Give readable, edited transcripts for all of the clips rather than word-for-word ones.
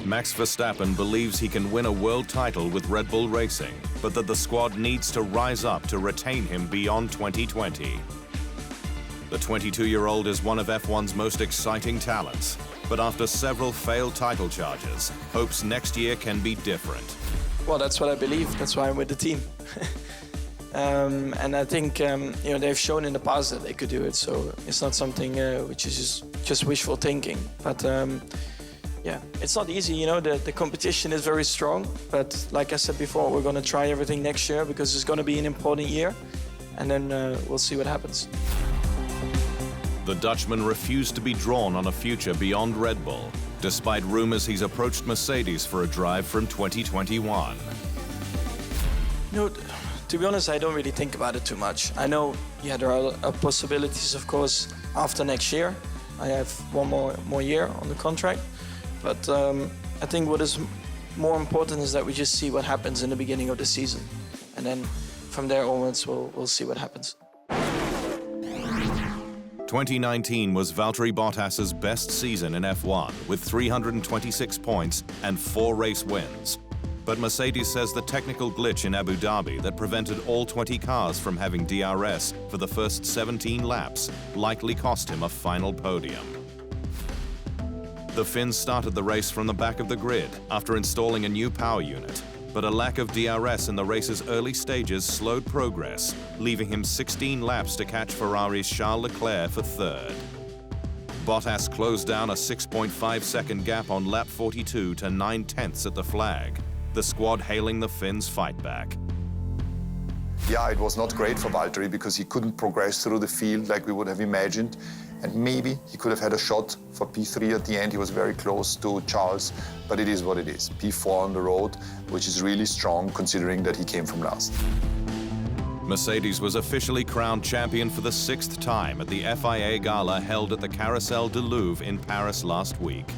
Max Verstappen believes he can win a world title with Red Bull Racing, but that the squad needs to rise up to retain him beyond 2020. The 22-year-old is one of F1's most exciting talents, but after several failed title charges, hopes next year can be different. Well, that's what I believe. That's why I'm with the team. And I think they've shown in the past that they could do it, so it's not something which is just wishful thinking. But yeah, it's not easy, the competition is very strong, but like I said before, we're going to try everything next year because it's going to be an important year, and then we'll see what happens. The Dutchman refused to be drawn on a future beyond Red Bull, despite rumors he's approached Mercedes for a drive from 2021. To be honest, I don't really think about it too much. I know, there are possibilities, of course, after next year. I have one more year on the contract. But I think what is more important is that we just see what happens in the beginning of the season. And then from there onwards, we'll see what happens. 2019 was Valtteri Bottas's best season in F1, with 326 points and 4 race wins. But Mercedes says the technical glitch in Abu Dhabi that prevented all 20 cars from having DRS for the first 17 laps likely cost him a final podium. The Finns started the race from the back of the grid after installing a new power unit, but a lack of DRS in the race's early stages slowed progress, leaving him 16 laps to catch Ferrari's Charles Leclerc for third. Bottas closed down a 6.5-second gap on lap 42 to 9/10 at the flag, the squad hailing the Finns' fight back. Yeah, it was not great for Valtteri because he couldn't progress through the field like we would have imagined. And maybe he could have had a shot for P3 at the end. He was very close to Charles, but it is what it is. P4 on the road, which is really strong considering that he came from last. Mercedes was officially crowned champion for the 6th time at the FIA Gala held at the Carrousel du Louvre in Paris last week.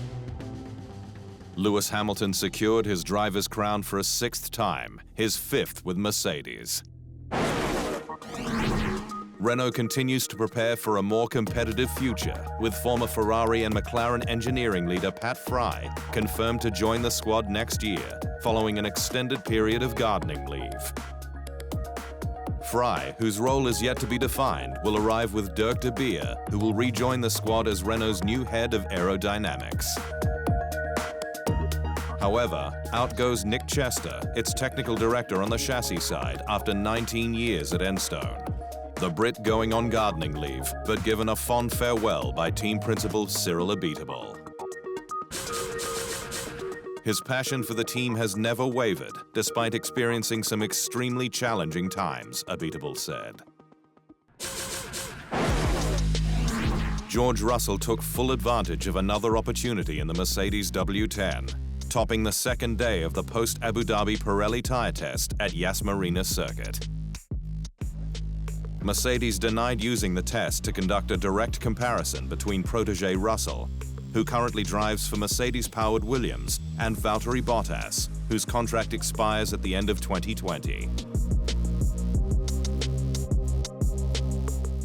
Lewis Hamilton secured his driver's crown for a 6th time, his 5th with Mercedes. Renault continues to prepare for a more competitive future, with former Ferrari and McLaren engineering leader Pat Fry confirmed to join the squad next year, following an extended period of gardening leave. Fry, whose role is yet to be defined, will arrive with Dirk de Beer, who will rejoin the squad as Renault's new head of aerodynamics. However, out goes Nick Chester, its technical director on the chassis side, after 19 years at Enstone. The Brit going on gardening leave, but given a fond farewell by team principal Cyril Abiteboul. His passion for the team has never wavered, despite experiencing some extremely challenging times, Abiteboul said. George Russell took full advantage of another opportunity in the Mercedes W10, topping the second day of the post-Abu Dhabi Pirelli tyre test at Yas Marina circuit. Mercedes denied using the test to conduct a direct comparison between protégé Russell, who currently drives for Mercedes-powered Williams, and Valtteri Bottas, whose contract expires at the end of 2020.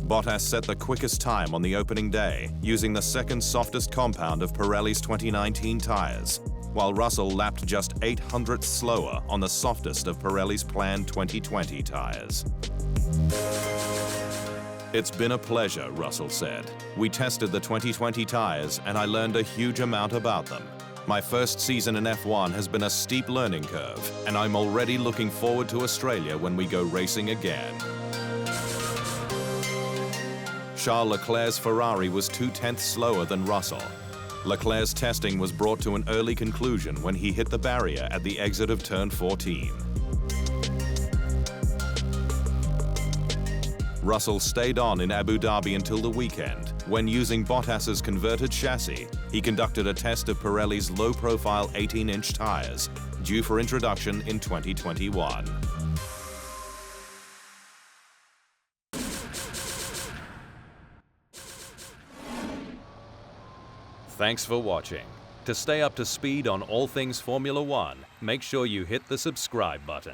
Bottas set the quickest time on the opening day, using the second softest compound of Pirelli's 2019 tyres, while Russell lapped just 0.08 slower on the softest of Pirelli's planned 2020 tyres. "It's been a pleasure," Russell said. "We tested the 2020 tyres and I learned a huge amount about them. My first season in F1 has been a steep learning curve, and I'm already looking forward to Australia when we go racing again." Charles Leclerc's Ferrari was 0.2 slower than Russell. Leclerc's testing was brought to an early conclusion when he hit the barrier at the exit of turn 14. Russell stayed on in Abu Dhabi until the weekend, when using Bottas's converted chassis, he conducted a test of Pirelli's low-profile 18-inch tyres, due for introduction in 2021. Thanks for watching. To stay up to speed on all things Formula One, make sure you hit the subscribe button.